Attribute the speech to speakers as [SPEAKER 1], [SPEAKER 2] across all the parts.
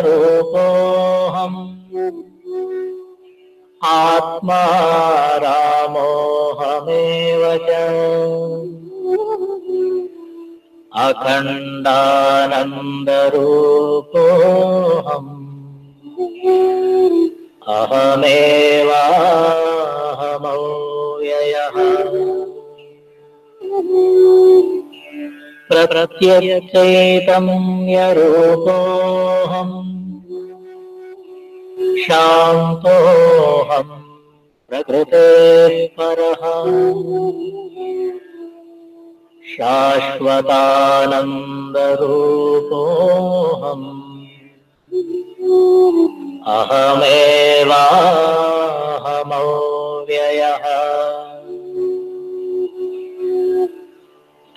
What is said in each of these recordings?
[SPEAKER 1] रूपोऽहम् आत्मा रामोऽहमेव च अखण्डानन्दरूपोऽहम् अहमेवाहमव्ययः प्रत्यक्षैतन्यरूपोऽहम् शान्तोऽहम् प्रकृतेः परः शाश्वतानन्दरूपोऽहम् अहमेवाहमव्ययः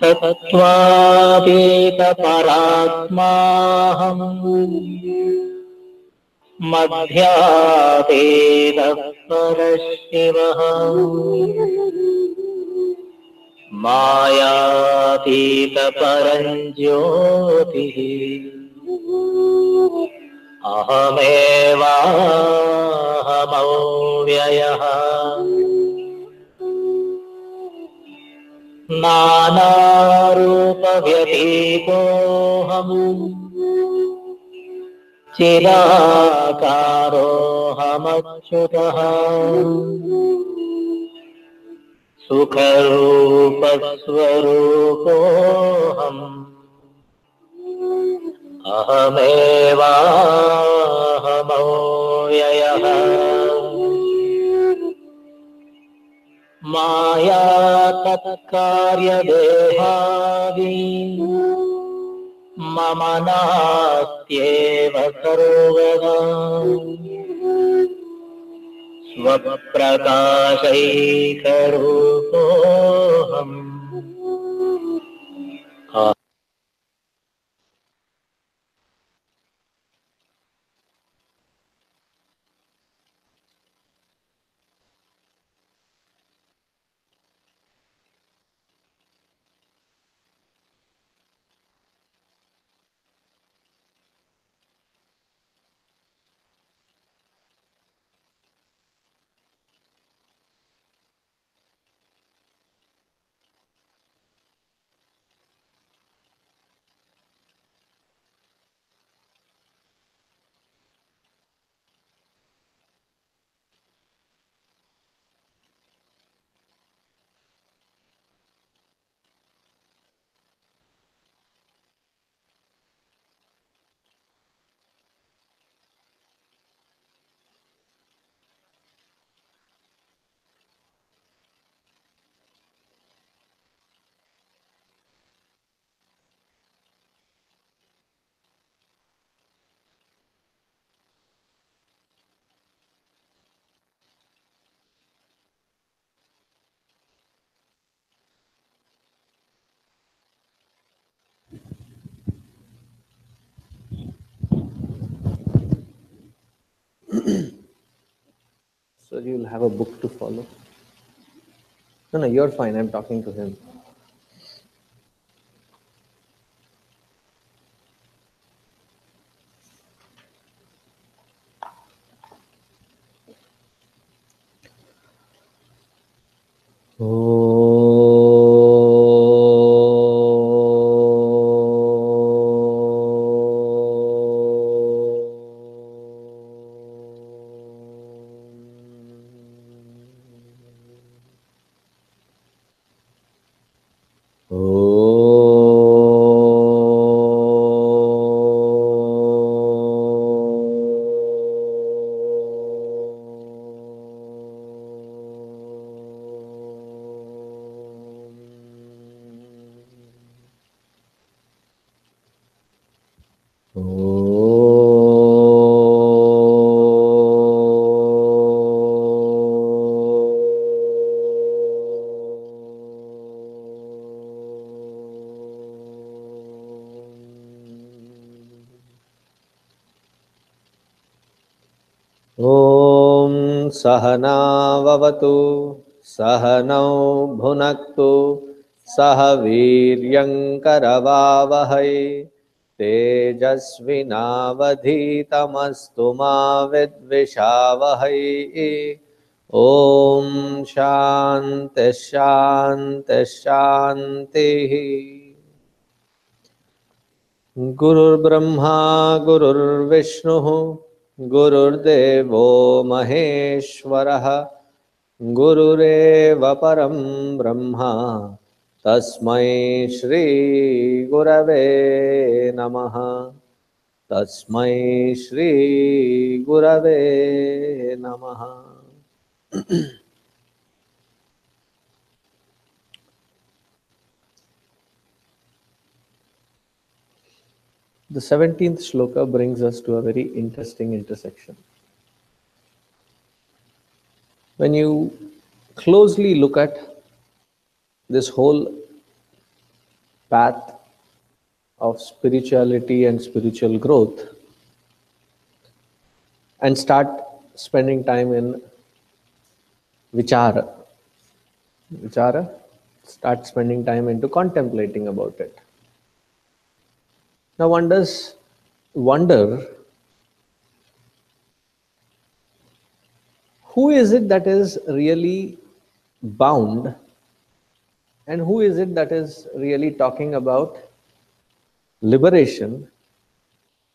[SPEAKER 1] तत्त्वातीतपरात्माहम् मध्यातीतः परशिवः मायातीतपरञ्ज्योतिः अहमेवाहमव्ययः नानारूपव्यतीतोऽहम् चिदाकारोऽहमच्युतः सुखरूपस्वरूपोऽहम् अहमेवाहमव्ययः माया तत्कार्यदेहादि मम नास्त्येव सर्वदा स्वप्रकाशैकरूपोऽहम्
[SPEAKER 2] So you'll have a book to follow. No, you're fine. I'm talking to him. ॐ सहनाववतु सहनौ भुनक्तु सह वीर्यं करवावहै तेजस्विनावधीतमस्तु मा विद्विषावहै। ओम शांति शांति शांति। गुरुर्ब्रह्मा गुरुर्विष्णुः गुरुर्देवो महेश्वरः गुरुरेव परं ब्रह्मा तस्मै श्री गुरवे नमः। तस्मै श्री गुरवे नमः। The 17th shloka brings us to a very interesting intersection. When you closely look at this whole path of spirituality and spiritual growth and start spending time in vichara, start spending time into contemplating about it. Now one does wonder, who is it that is really bound and who is it that is really talking about liberation,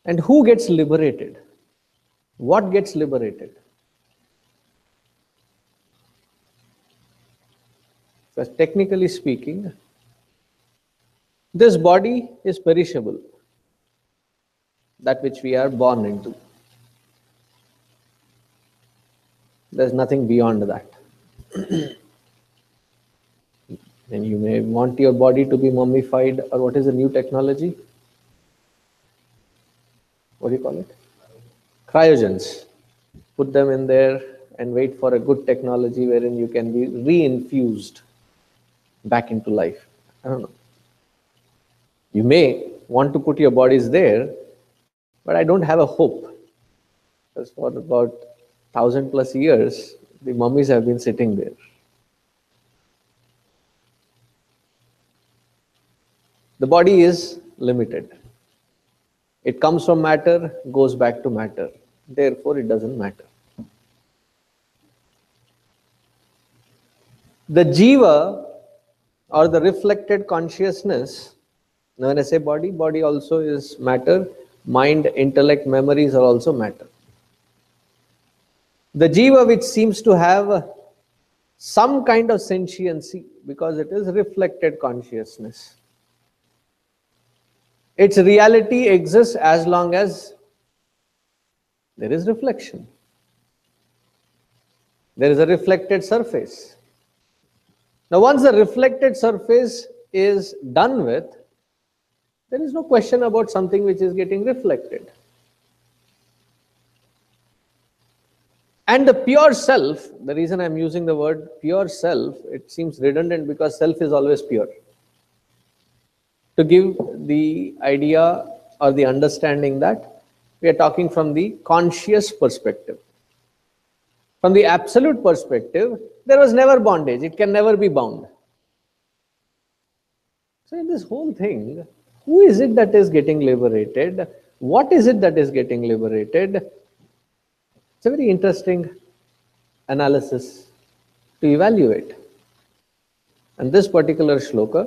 [SPEAKER 2] and who gets liberated? What gets liberated? Because technically speaking, this body is perishable, that which we are born into. There's nothing beyond that. And you may want your body to be mummified, or what is the new technology? What do you call it? Cryogens. Put them in there and wait for a good technology wherein you can be reinfused back into life. I don't know. You may want to put your bodies there, but I don't have a hope. Because for about 1,000+ years, the mummies have been sitting there. The body is limited. It comes from matter, goes back to matter. Therefore, it doesn't matter. The jiva, or the reflected consciousness, now when I say body, body also is matter. Mind, intellect, memories are also matter. The jiva, which seems to have some kind of sentiency because it is reflected consciousness. Its reality exists as long as there is reflection. There is a reflected surface. Now, once the reflected surface is done with, there is no question about something which is getting reflected. And the pure self, the reason I'm using the word pure self, it seems redundant because self is always pure. To give the idea or the understanding that we are talking from the conscious perspective. From the absolute perspective, there was never bondage. It can never be bound. So in this whole thing, who is it that is getting liberated? What is it that is getting liberated? It's a very interesting analysis to evaluate. And this particular shloka,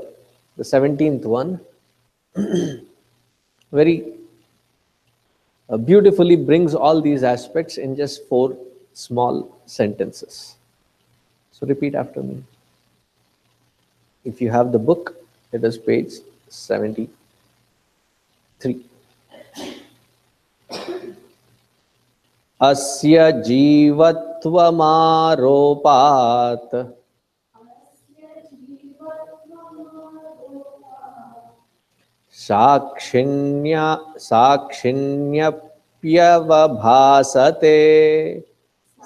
[SPEAKER 2] the 17th one, very beautifully brings all these aspects in just 4 small sentences. So repeat after me. If you have the book, it is page 73. Asya jivattvamaropat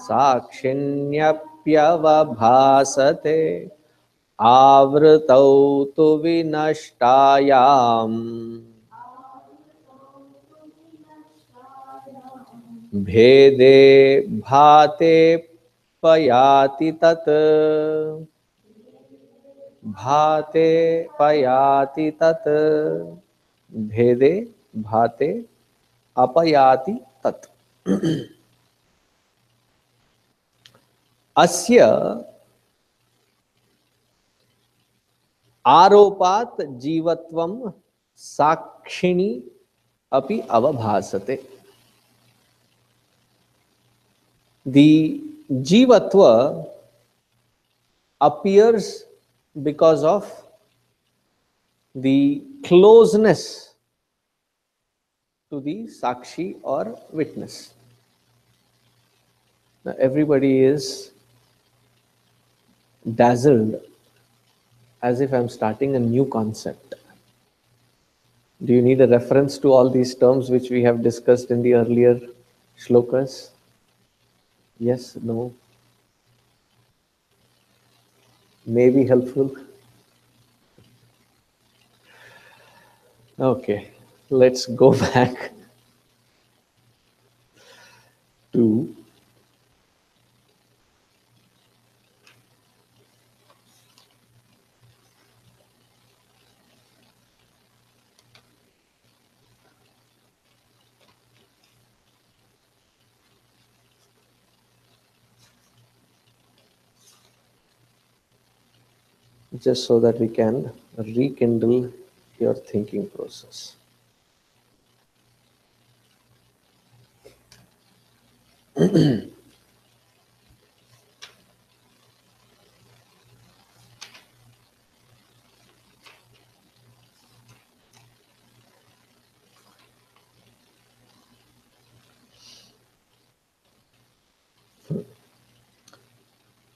[SPEAKER 2] साक्षिण्यप्यवभासते आवृतौ तु विनष्टायाम् भेदे भाते पयाति तत् भेदे भाते अपयाति तत्। अस्य आरोपात् जीवत्वं साक्षिणी अपि अवभासते. The jivatva appears because of the closeness to the sakshi or witness. Now everybody is dazzled as if I'm starting a new concept. Do you need a reference to all these terms which we have discussed in the earlier shlokas? Yes, no, may be helpful. Okay, let's go back to just so that we can rekindle your thinking process.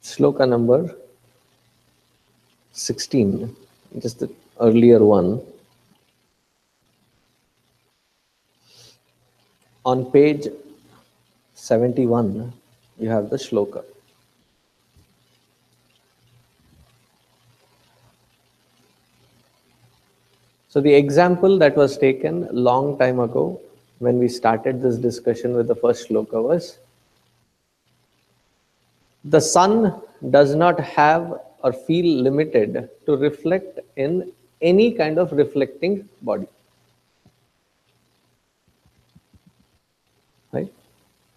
[SPEAKER 2] Shloka number 16, just the earlier one. On page 71, you have the shloka. So the example that was taken long time ago when we started this discussion with the first shloka was, the sun does not have or feel limited to reflect in any kind of reflecting body. Right?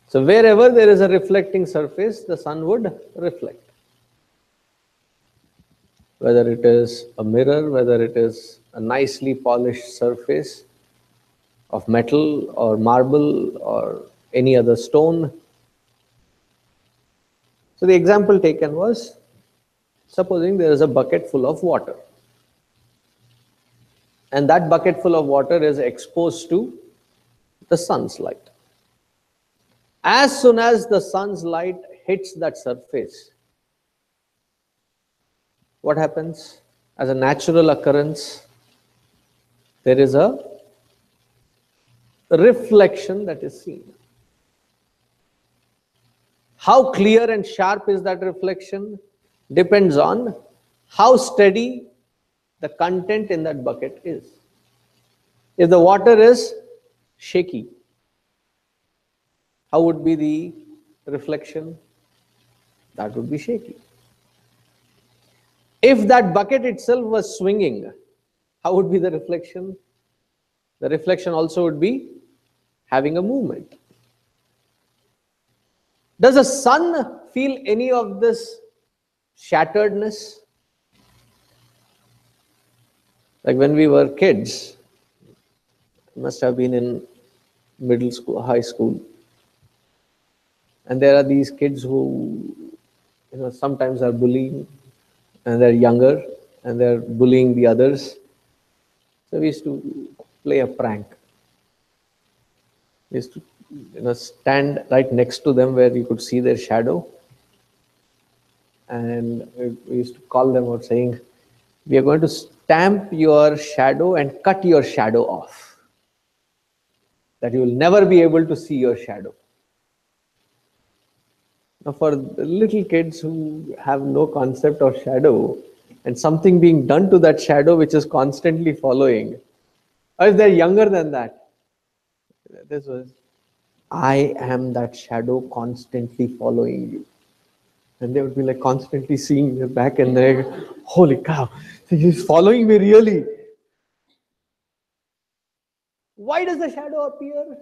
[SPEAKER 2] So wherever there is a reflecting surface, the sun would reflect. Whether it is a mirror, whether it is a nicely polished surface of metal or marble or any other stone. So the example taken was, supposing there is a bucket full of water, and that bucket full of water is exposed to the sun's light. As soon as the sun's light hits that surface, what happens? As a natural occurrence, there is a reflection that is seen. How clear and sharp is that reflection depends on how steady the content in that bucket is. If the water is shaky, how would be the reflection? That would be shaky. If that bucket itself was swinging, how would be the reflection? The reflection also would be having a movement. Does the sun feel any of this shatteredness? Like when we were kids, must have been in middle school, high school, and there are these kids who, sometimes are bullying, and they're younger, and they're bullying the others. So we used to play a prank. We used to, stand right next to them where you could see their shadow, and we used to call them out saying, "We are going to stamp your shadow and cut your shadow off, that you will never be able to see your shadow." Now, for the little kids who have no concept of shadow, and something being done to that shadow which is constantly following, or if they're younger than that, this was, "I am that shadow constantly following you." And they would be like constantly seeing their back, and they're like, "Holy cow, he's following me really." Why Why does the shadow appear?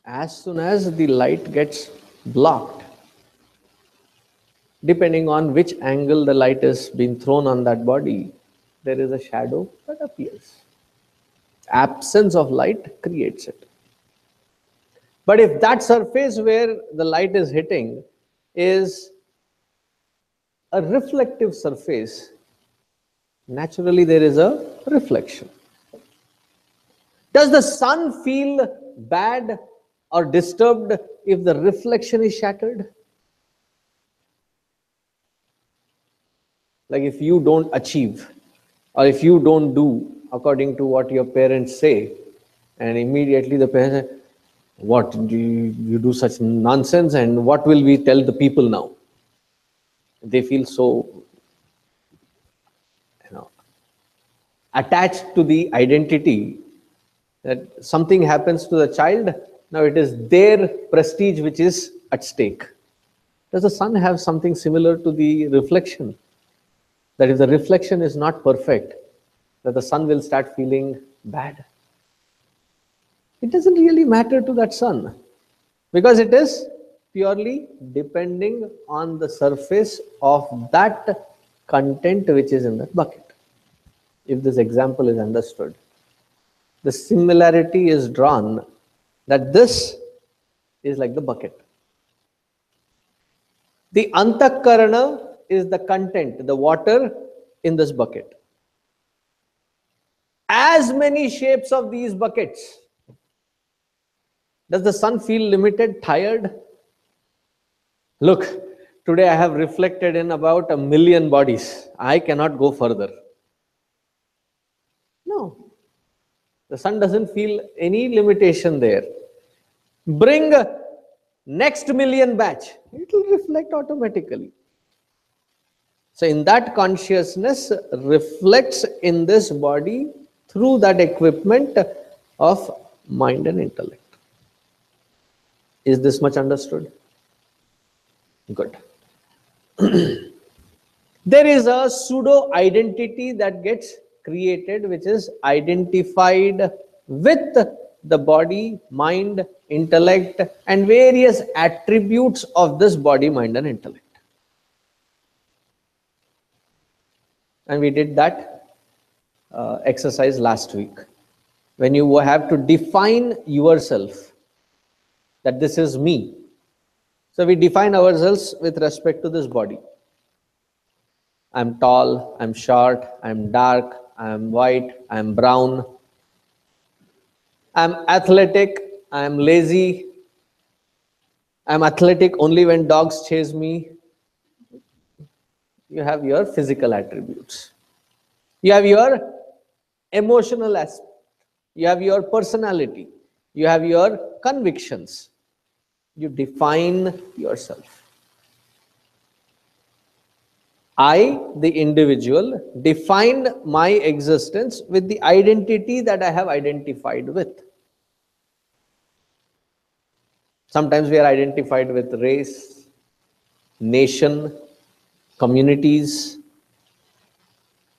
[SPEAKER 2] As soon as the light gets blocked, depending on which angle the light is being thrown on that body, there is a shadow that appears. Absence of light creates it. But if that surface where the light is hitting is a reflective surface, naturally there is a reflection. Does the sun feel bad or disturbed if the reflection is shattered? Like if you don't achieve or if you don't do according to what your parents say, and immediately the parents say, what, you do such nonsense, and what will we tell the people now? They feel so, attached to the identity that something happens to the child, now it is their prestige which is at stake. Does the sun have something similar to the reflection? That if the reflection is not perfect, that the sun will start feeling bad. It doesn't really matter to that sun because it is purely depending on the surface of that content which is in that bucket. If this example is understood, the similarity is drawn that this is like the bucket. The antakarana is the content, the water in this bucket. As many shapes of these buckets. Does the sun feel limited, tired? Look, today I have reflected in about 1 million bodies. I cannot go further. No. The sun doesn't feel any limitation there. Bring next million batch. It will reflect automatically. So in that consciousness reflects in this body through that equipment of mind and intellect. Is this much understood? Good. There is a pseudo identity that gets created, which is identified with the body, mind, intellect, and various attributes of this body, mind, and intellect. And we did that exercise last week. When you have to define yourself, that this is me. So we define ourselves with respect to this body. I'm tall, I'm short, I'm dark, I'm white, I'm brown. I'm athletic, I'm lazy. I'm athletic only when dogs chase me. You have your physical attributes. You have your emotional aspect. You have your personality. You have your convictions. You define yourself. I, the individual, define my existence with the identity that I have identified with. Sometimes we are identified with race, nation, communities,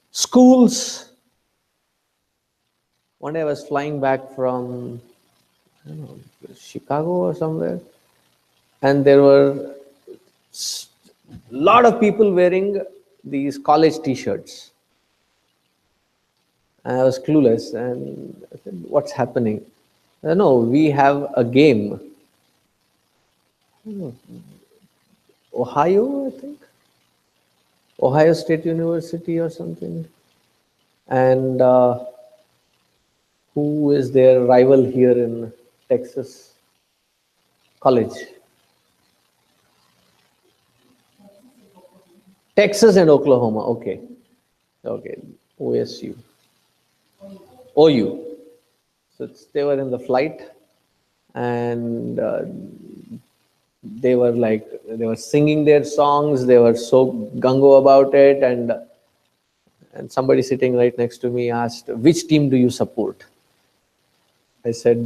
[SPEAKER 2] schools. One day I was flying back from, I don't know, Chicago or somewhere, and there were a lot of people wearing these college t-shirts. And I was clueless and I said, what's happening? No, we have a game. Ohio, I think. Ohio State University or something. And who is their rival here in Texas? College. Texas and Oklahoma, okay. Okay, OSU. OU. So they were in the flight and they were singing their songs. They were so gung-ho about it, and somebody sitting right next to me asked, which team do you support? I said,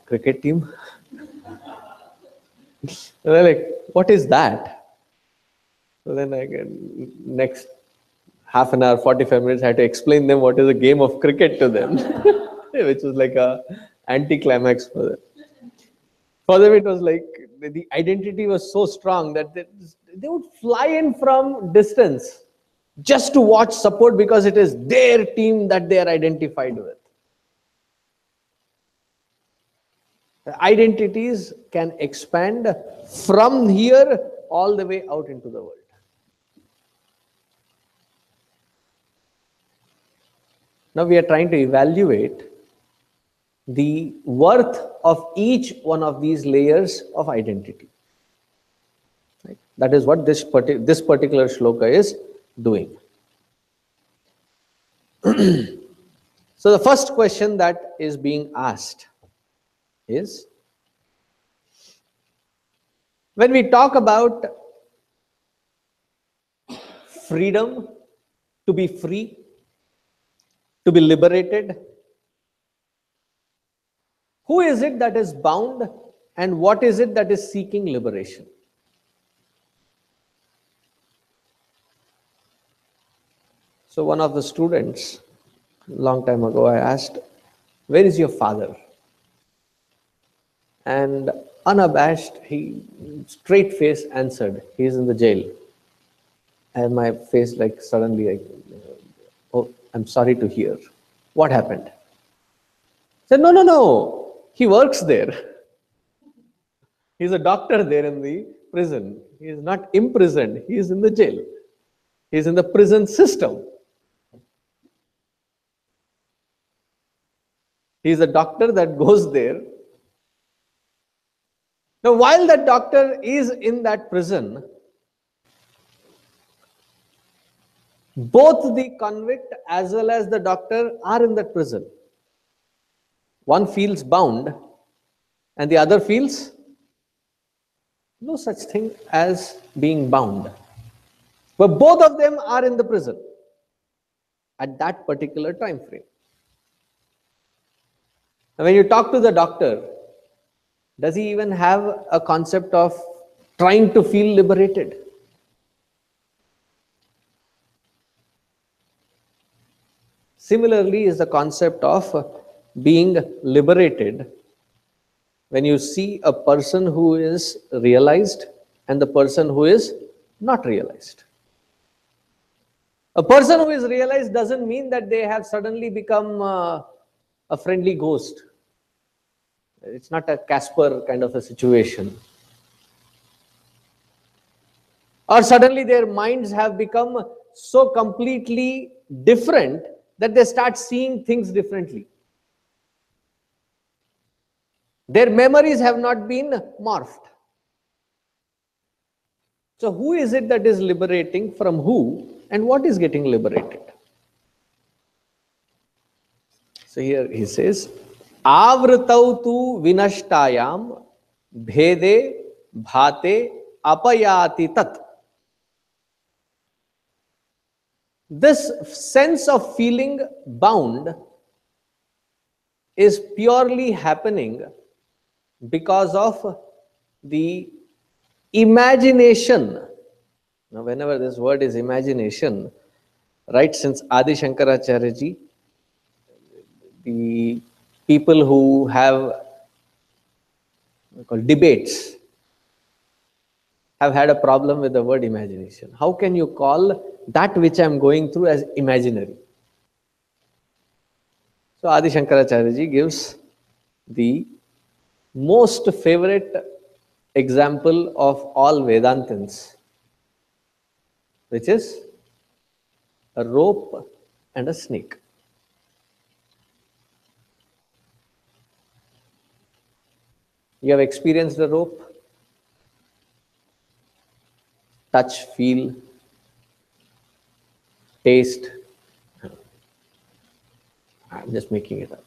[SPEAKER 2] cricket team. And they're like, what is that? So then I get next half an hour, 45 minutes, I had to explain them what is a game of cricket to them, which was like a anti-climax for them. For them, it was like the identity was so strong that they would fly in from distance just to watch support because it is their team that they are identified with. The identities can expand from here all the way out into the world. Now we are trying to evaluate the worth of each one of these layers of identity. Right? That is what this particular shloka is doing. So the first question that is being asked is, when we talk about freedom, to be free, to be liberated, who is it that is bound and what is it that is seeking liberation? So one of the students, long time ago, I asked, where is your father? And unabashed, he straight face answered, he is in the jail. And my face like suddenly, oh, I'm sorry to hear. What happened? I said, no, he works there. He's a doctor there in the prison. He is not imprisoned, he is in the jail. He is in the prison system. He is a doctor that goes there. Now, while that doctor is in that prison, both the convict as well as the doctor are in that prison. One feels bound and the other feels no such thing as being bound. But both of them are in the prison at that particular time frame. And when you talk to the doctor, does he even have a concept of trying to feel liberated? Similarly is the concept of being liberated when you see a person who is realized and the person who is not realized. A person who is realized doesn't mean that they have suddenly become a friendly ghost. It's not a Casper kind of a situation. Or suddenly their minds have become so completely different that they start seeing things differently. Their memories have not been morphed. So who is it that is liberating from who and what is getting liberated? So here he says, Avritau tu vinashtayam bhede bhate apayati tat. This sense of feeling bound is purely happening because of the imagination. Now, whenever this word is imagination, right since Adi Shankaracharya ji, the people who have called debates have had a problem with the word imagination. How can you call that which I am going through as imaginary? So Adi Shankaracharya ji gives the most favorite example of all Vedantins, which is a rope and a snake. You have experienced a rope? Touch, feel, taste. I'm just making it up.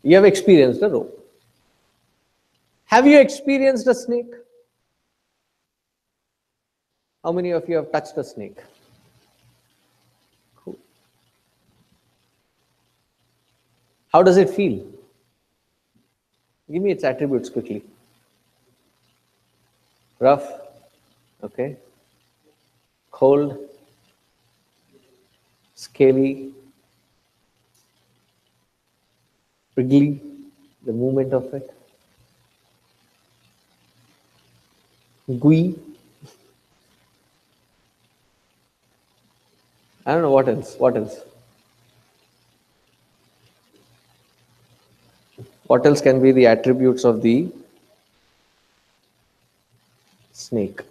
[SPEAKER 2] You have experienced a rope. Have you experienced a snake? How many of you have touched a snake? Cool. How does it feel? Give me its attributes quickly. Rough, okay. Cold, scaly, wriggly, the movement of it, gooey. I don't know what else. What else? What else can be the attributes of the snake?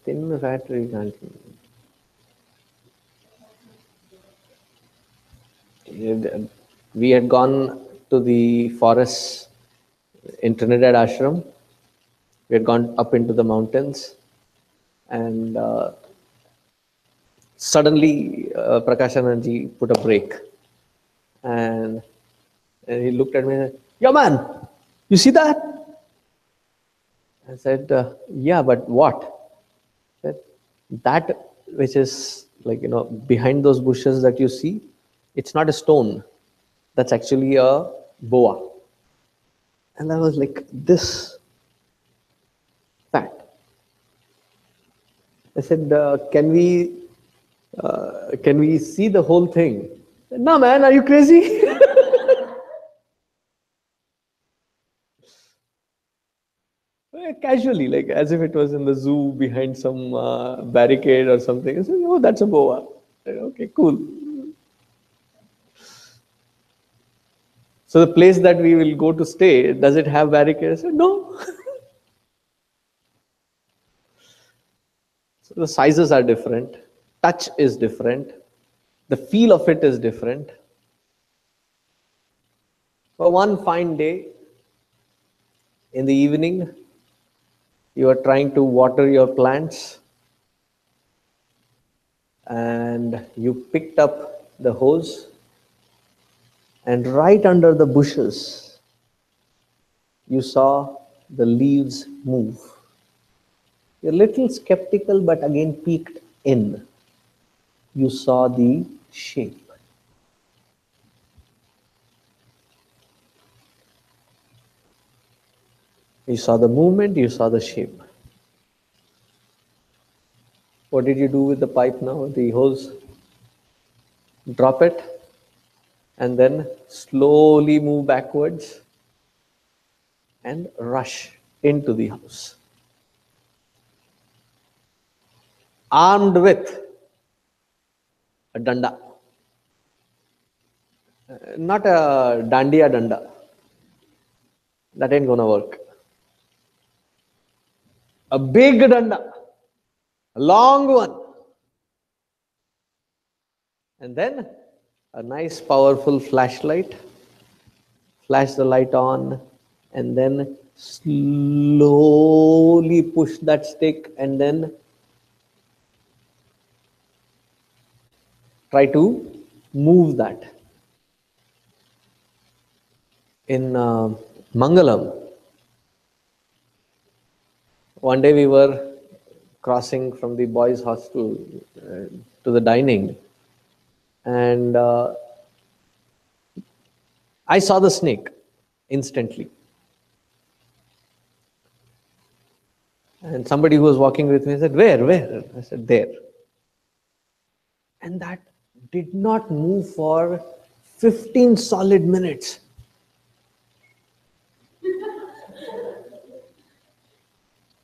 [SPEAKER 2] Thin, fat, can't. We had gone to the forest in Trinidad ashram. We had gone up into the mountains, and suddenly Prakashananji put a brake, and, he looked at me and said, "Yo, man, you see that?" I said, "Yeah, but what?" He said, "That which is like, behind those bushes that you see, it's not a stone. That's actually a boa." And I was like, "This fat." I said, can we see the whole thing?" "No, man, are you crazy?" Casually, like as if it was in the zoo behind some barricade or something. I said, "Oh, that's a boa." I said, "Okay, cool." "So the place that we will go to stay, does it have barricades?" I said, "No." So the sizes are different, touch is different, the feel of it is different. For one fine day in the evening, you are trying to water your plants, and you picked up the hose, and right under the bushes you saw the leaves move. You're a little skeptical, but again peeked in. You saw the shape. You saw the movement, you saw the shape. What did you do with the pipe now? The hose? Drop it and then slowly move backwards and rush into the house. Armed with a danda. Not a dandiya danda. That ain't gonna work. A big danda. A long one. And then a nice powerful flashlight. Flash the light on and then slowly push that stick and then try to move that. In Mangalam, one day we were crossing from the boys' hostel to the dining, and I saw the snake instantly. And somebody who was walking with me said, "Where? Where?" I said, "There." And that did not move for 15 solid minutes.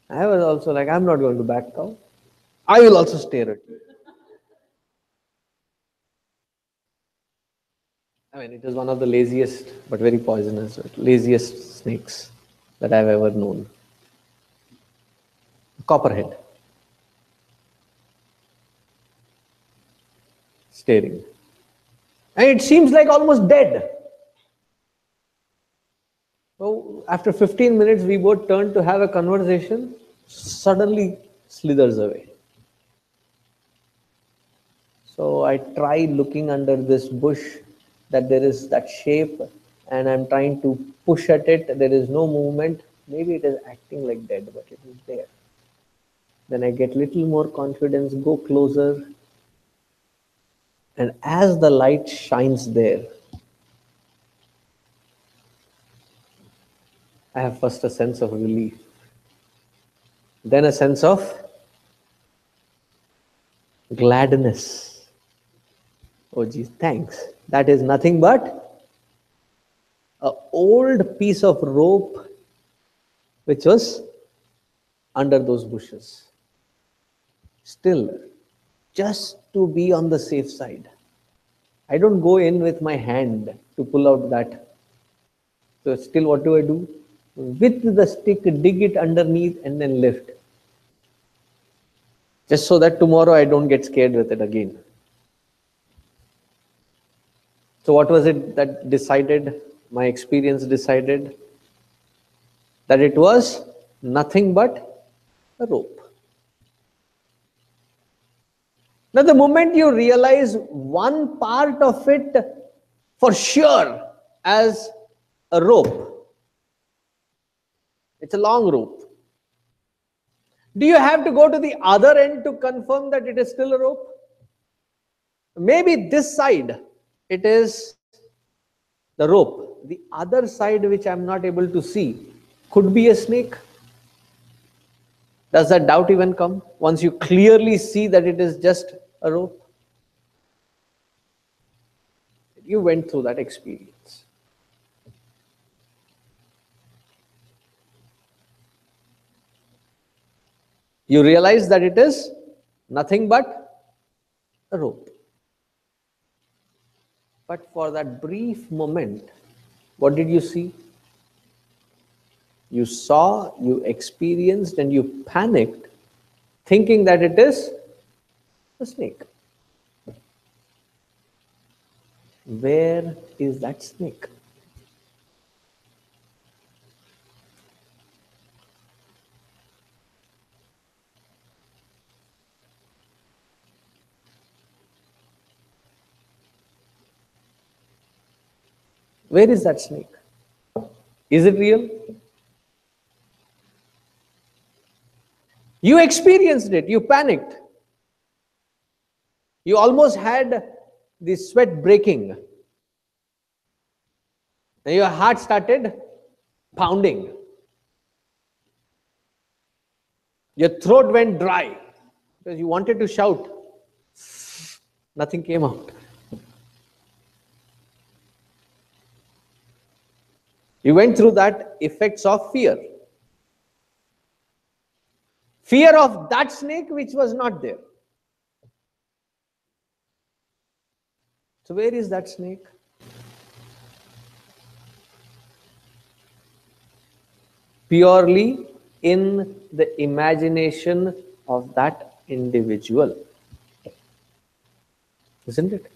[SPEAKER 2] I was also like, "I'm not going to back down. I will also stare at you." I mean, it is one of the laziest, but very poisonous, laziest snakes that I've ever known. Copperhead. Staring. And it seems like almost dead. So after 15 minutes, we both turned to have a conversation. Suddenly slithers away. So I try looking under this bush that there is that shape, and I'm trying to push at it. There is no movement. Maybe it is acting like dead, but it is there. Then I get little more confidence, go closer, and as the light shines there, I have first a sense of relief, then a sense of gladness. Oh, geez, thanks. That is nothing but an old piece of rope which was under those bushes. Still, just to be on the safe side, I don't go in with my hand to pull out that. So, still, what do? With the stick, dig it underneath and then lift. Just so that tomorrow I don't get scared with it again. So, what was it that decided? My experience decided that it was nothing but a rope. Now, the moment you realize one part of it for sure as a rope, it's a long rope. Do you have to go to the other end to confirm that it is still a rope? Maybe this side, it is the rope. The other side, which I'm not able to see, could be a snake. Does that doubt even come once you clearly see that it is just a rope? You went through that experience. You realize that it is nothing but a rope. But for that brief moment, what did you see? You saw, you experienced, and you panicked, thinking that it is a snake. Where is that snake? Where is that snake? Is it real? You experienced it, you panicked. You almost had the sweat breaking. And your heart started pounding. Your throat went dry because you wanted to shout. Nothing came out. You went through that effects of fear. Fear of that snake which was not there. So where is that snake? Purely in the imagination of that individual. Isn't it?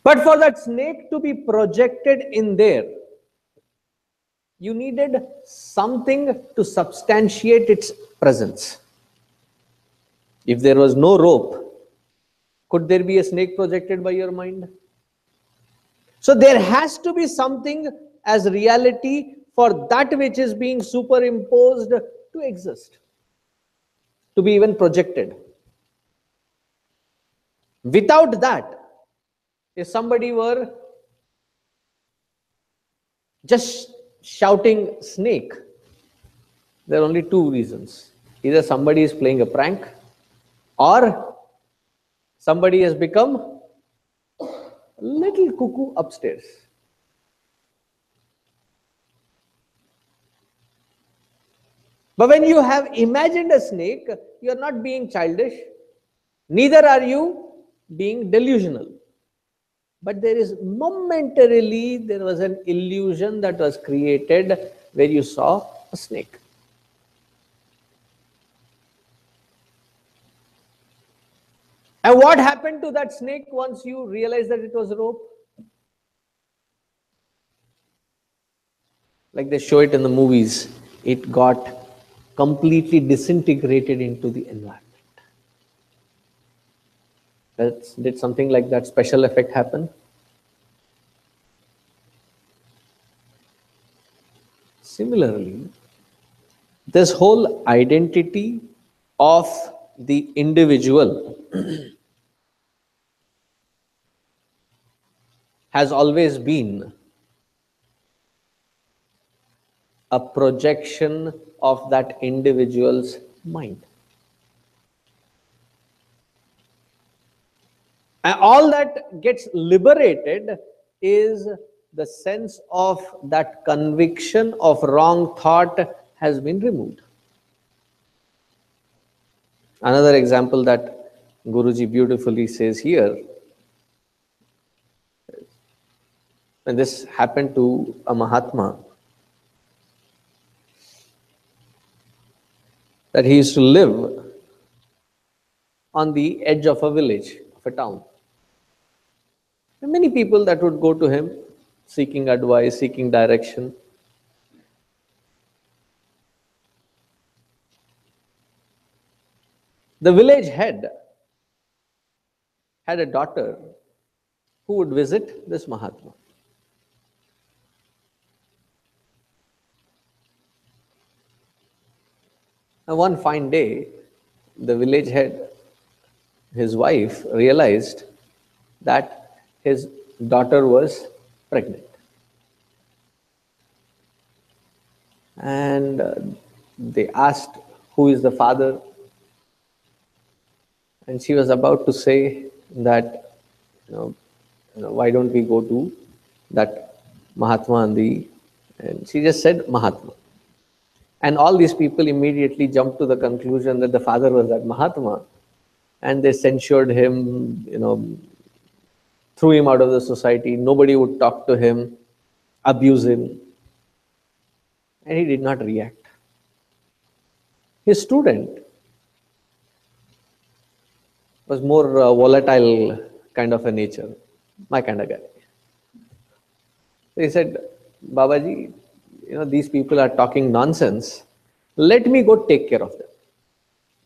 [SPEAKER 2] But for that snake to be projected in there, you needed something to substantiate its presence. If there was no rope, could there be a snake projected by your mind? So there has to be something as reality for that which is being superimposed to exist, to be even projected. Without that, if somebody were just shouting snake, there are only two reasons. Either somebody is playing a prank or somebody has become a little cuckoo upstairs. But when you have imagined a snake, you are not being childish, neither are you being delusional. But there is momentarily, there was an illusion that was created where you saw a snake. And what happened to that snake once you realized that it was a rope? Like they show it in the movies, it got completely disintegrated into the environment. Did something like that special effect happen? Similarly, this whole identity of the individual has always been a projection of that individual's mind. And all that gets liberated is the sense of that conviction of wrong thought has been removed. Another example that Guruji beautifully says here, and this happened to a Mahatma, that he used to live on the edge of a village, of a town. And many people that would go to him seeking advice, seeking direction. The village head had a daughter who would visit this Mahatma. And one fine day, the village head, his wife, realized that his daughter was pregnant. And they asked, who is the father? And she was about to say that, why don't we go to that Mahatma and she just said Mahatma. And all these people immediately jumped to the conclusion that the father was that Mahatma, and they censured him, threw him out of the society. Nobody would talk to him, abuse him. And he did not react. His student was more volatile kind of a nature, my kind of guy. So he said, Babaji, these people are talking nonsense. Let me go take care of them.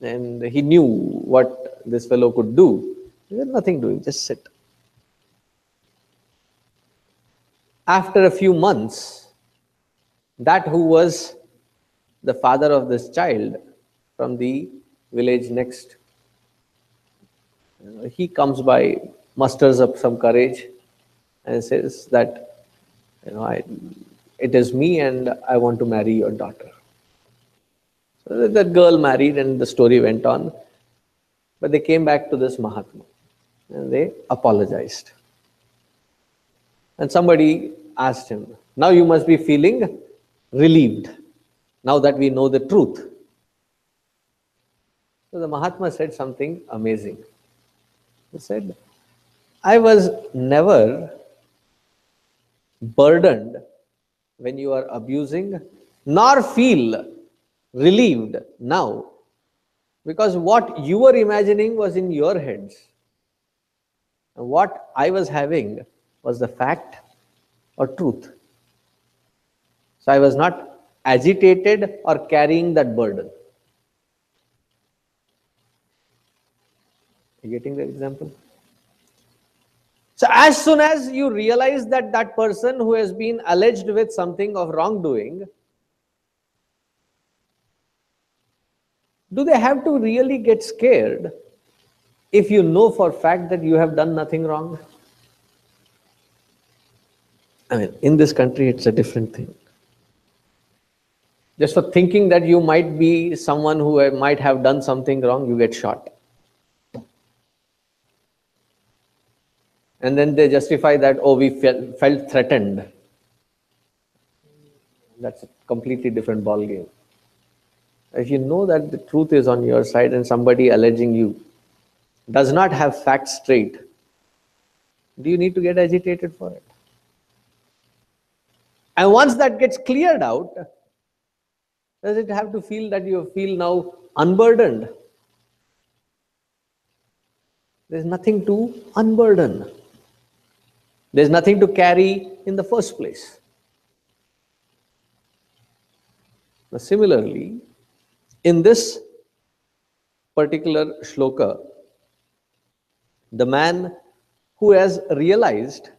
[SPEAKER 2] And he knew what this fellow could do. He said, nothing doing, just sit. After a few months, that who was the father of this child from the village next, he comes by, musters up some courage and says that, it is me and I want to marry your daughter. So the girl married and the story went on. But they came back to this Mahatma and they apologized. And somebody asked him, now you must be feeling relieved, now that we know the truth. So the Mahatma said something amazing. He said, I was never burdened when you are abusing, nor feel relieved now, because what you were imagining was in your heads. And what I was having was the fact or truth. So I was not agitated or carrying that burden. You getting the example? So as soon as you realize that that person who has been alleged with something of wrongdoing, do they have to really get scared if you know for a fact that you have done nothing wrong? I mean, in this country, it's a different thing. Just for thinking that you might be someone who might have done something wrong, you get shot. And then they justify that, oh, we felt threatened. That's a completely different ballgame. If you know that the truth is on your side and somebody alleging you does not have facts straight, do you need to get agitated for it? And once that gets cleared out, does it have to feel that you feel now unburdened? There's nothing to unburden. There's nothing to carry in the first place. Now, similarly, in this particular shloka, the man who has realized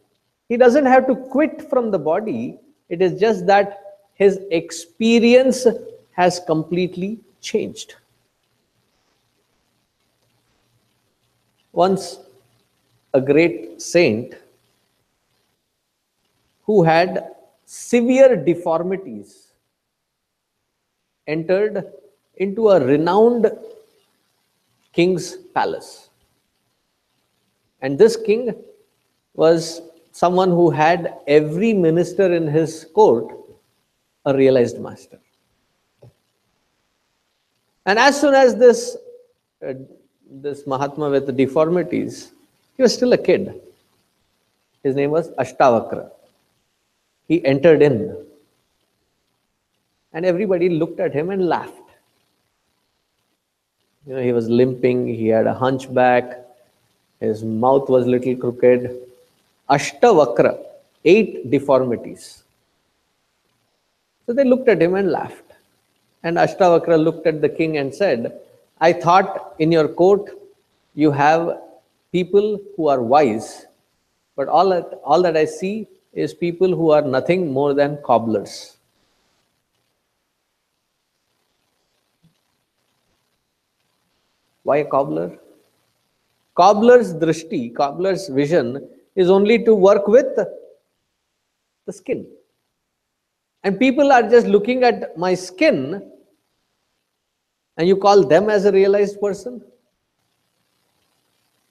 [SPEAKER 2] he doesn't have to quit from the body, it is just that his experience has completely changed. Once, a great saint who had severe deformities entered into a renowned king's palace. And this king was someone who had every minister in his court a realized master. And as soon as uh, this Mahatma with the deformities, he was still a kid. His name was Ashtavakra. He entered in, and everybody looked at him and laughed. He was limping, he had a hunchback, his mouth was little crooked. Ashtavakra, 8 deformities. So they looked at him and laughed. And Ashtavakra looked at the king and said, I thought in your court you have people who are wise, but all that I see is people who are nothing more than cobblers. Why a cobbler? Cobbler's drishti, cobbler's vision is only to work with the skin. And people are just looking at my skin, and you call them as a realized person?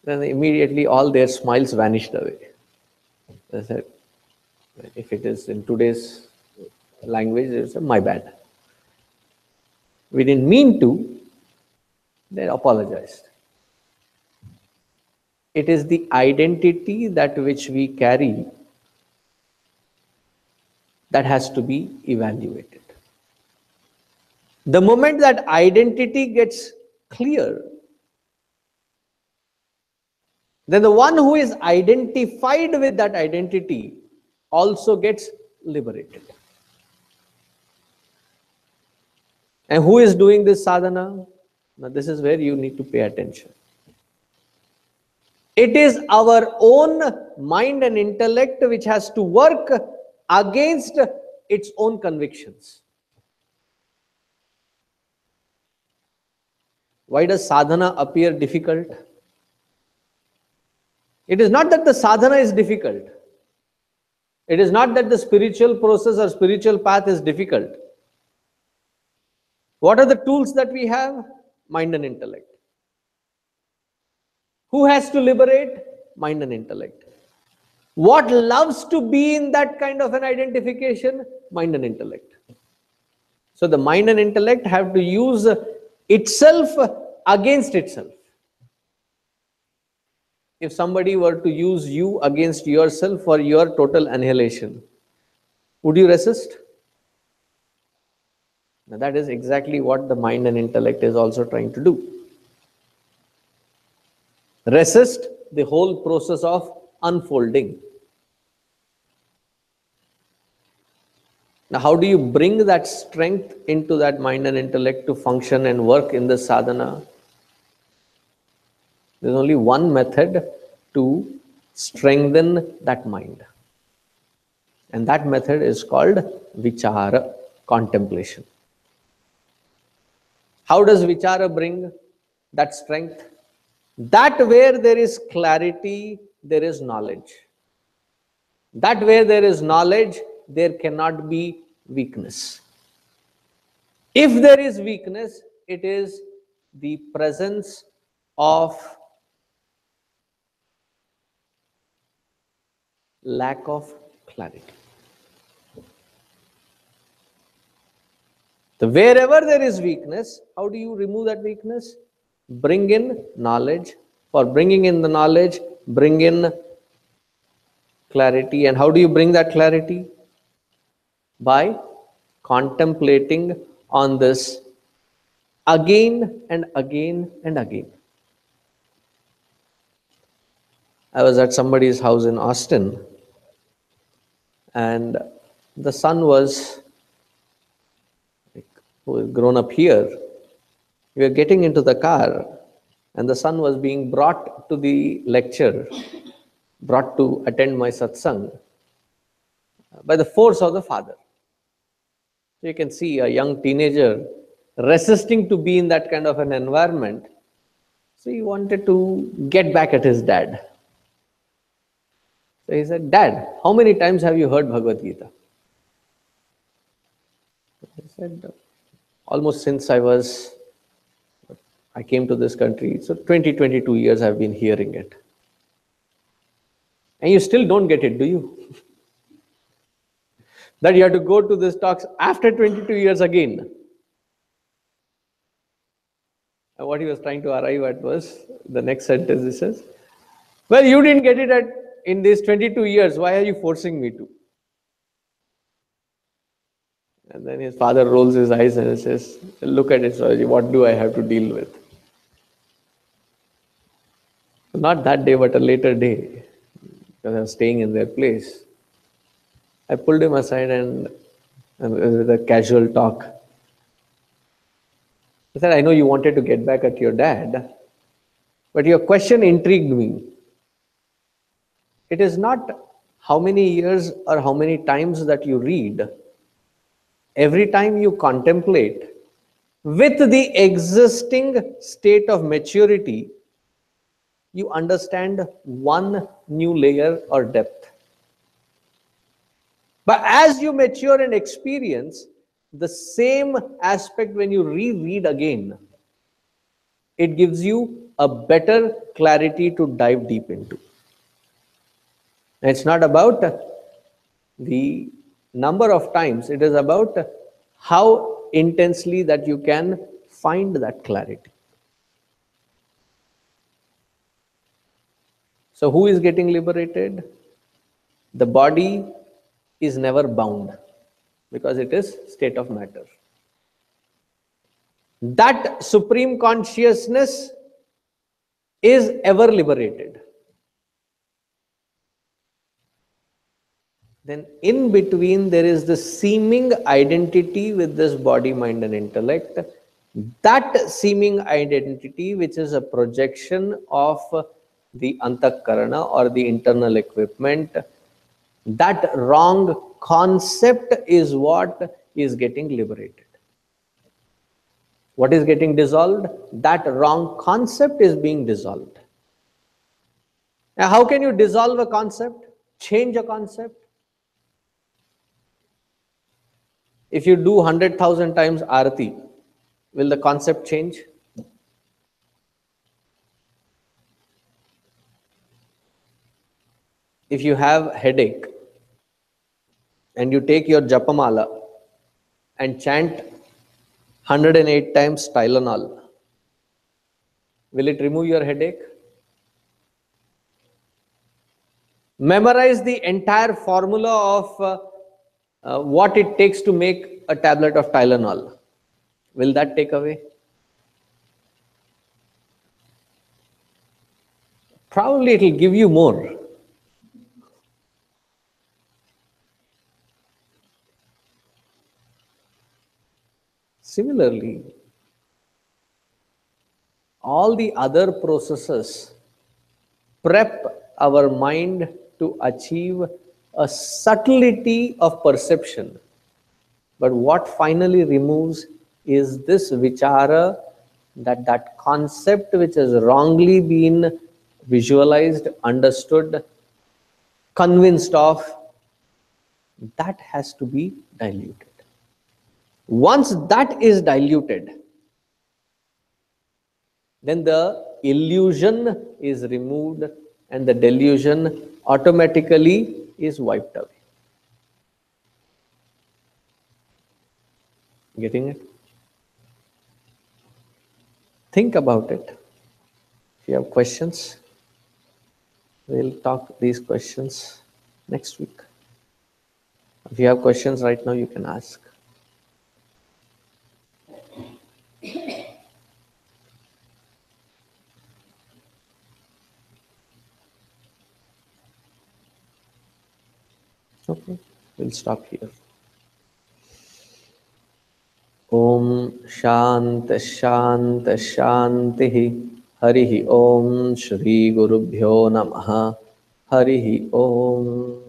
[SPEAKER 2] Then immediately all their smiles vanished away. They said, if it is in today's language, it's my bad. We didn't mean to, they apologized. It is the identity that which we carry that has to be evaluated. The moment that identity gets clear, then the one who is identified with that identity also gets liberated. And who is doing this sadhana? Now, this is where you need to pay attention. It is our own mind and intellect which has to work against its own convictions. Why does sadhana appear difficult? It is not that the sadhana is difficult. It is not that the spiritual process or spiritual path is difficult. What are the tools that we have? Mind and intellect. Who has to liberate? Mind and intellect. What loves to be in that kind of an identification? Mind and intellect. So the mind and intellect have to use itself against itself. If somebody were to use you against yourself for your total annihilation, would you resist? Now that is exactly what the mind and intellect is also trying to do. Resist the whole process of unfolding. Now, how do you bring that strength into that mind and intellect to function and work in the sadhana? There's only one method to strengthen that mind. And that method is called vichara, contemplation. How does vichara bring that strength? That where there is clarity, there is knowledge. That where there is knowledge, there cannot be weakness. If there is weakness, it is the presence of lack of clarity. So wherever there is weakness, how do you remove that weakness? Bring in knowledge. For bringing in the knowledge, bring in clarity. And how do you bring that clarity? By contemplating on this again and again and again. I was at somebody's house in Austin, and the son was who had grown up here. We were getting into the car, and the son was being brought to the lecture, brought to attend my satsang by the force of the father. So you can see a young teenager resisting to be in that kind of an environment. So he wanted to get back at his dad. So he said, Dad, how many times have you heard Bhagavad Gita? I said, almost since I came to this country. So 20, 22 years I've been hearing it. And you still don't get it, do you? That you have to go to these talks after 22 years again. And what he was trying to arrive at was the next sentence he says, well, you didn't get it in these 22 years. Why are you forcing me to? And then his father rolls his eyes and says, look at it, Swamiji, what do I have to deal with? Not that day, but a later day, because I was staying in their place. I pulled him aside and with a casual talk, I said, I know you wanted to get back at your dad, but your question intrigued me. It is not how many years or how many times that you read. Every time you contemplate with the existing state of maturity, you understand one new layer or depth. But as you mature and experience the same aspect, when you reread again, it gives you a better clarity to dive deep into. And it's not about the number of times, it is about how intensely that you can find that clarity. So who is getting liberated? The body is never bound because it is state of matter. That supreme consciousness is ever liberated. Then in between there is the seeming identity with this body, mind and intellect. That seeming identity, which is a projection of the antakarana or the internal equipment, that wrong concept is what is getting liberated. What is getting dissolved? That wrong concept is being dissolved. Now, how can you dissolve a concept? Change a concept? If you do 100,000 times arati, will the concept change? If you have headache and you take your japamala and chant 108 times Tylenol, will it remove your headache? Memorize the entire formula of what it takes to make a tablet of Tylenol. Will that take away? Probably it will give you more. Similarly, all the other processes prep our mind to achieve a subtlety of perception. But what finally removes is this vichara, that concept which has wrongly been visualized, understood, convinced of, that has to be diluted. Once that is diluted, then the illusion is removed and the delusion automatically is wiped away. Getting it? Think about it. If you have questions, we'll talk these questions next week. If you have questions right now, you can ask. Okay, we'll stop here. Om Shant Shant Shanti. Harihi Om Shri Gurubhyo Namaha. Harihi Om.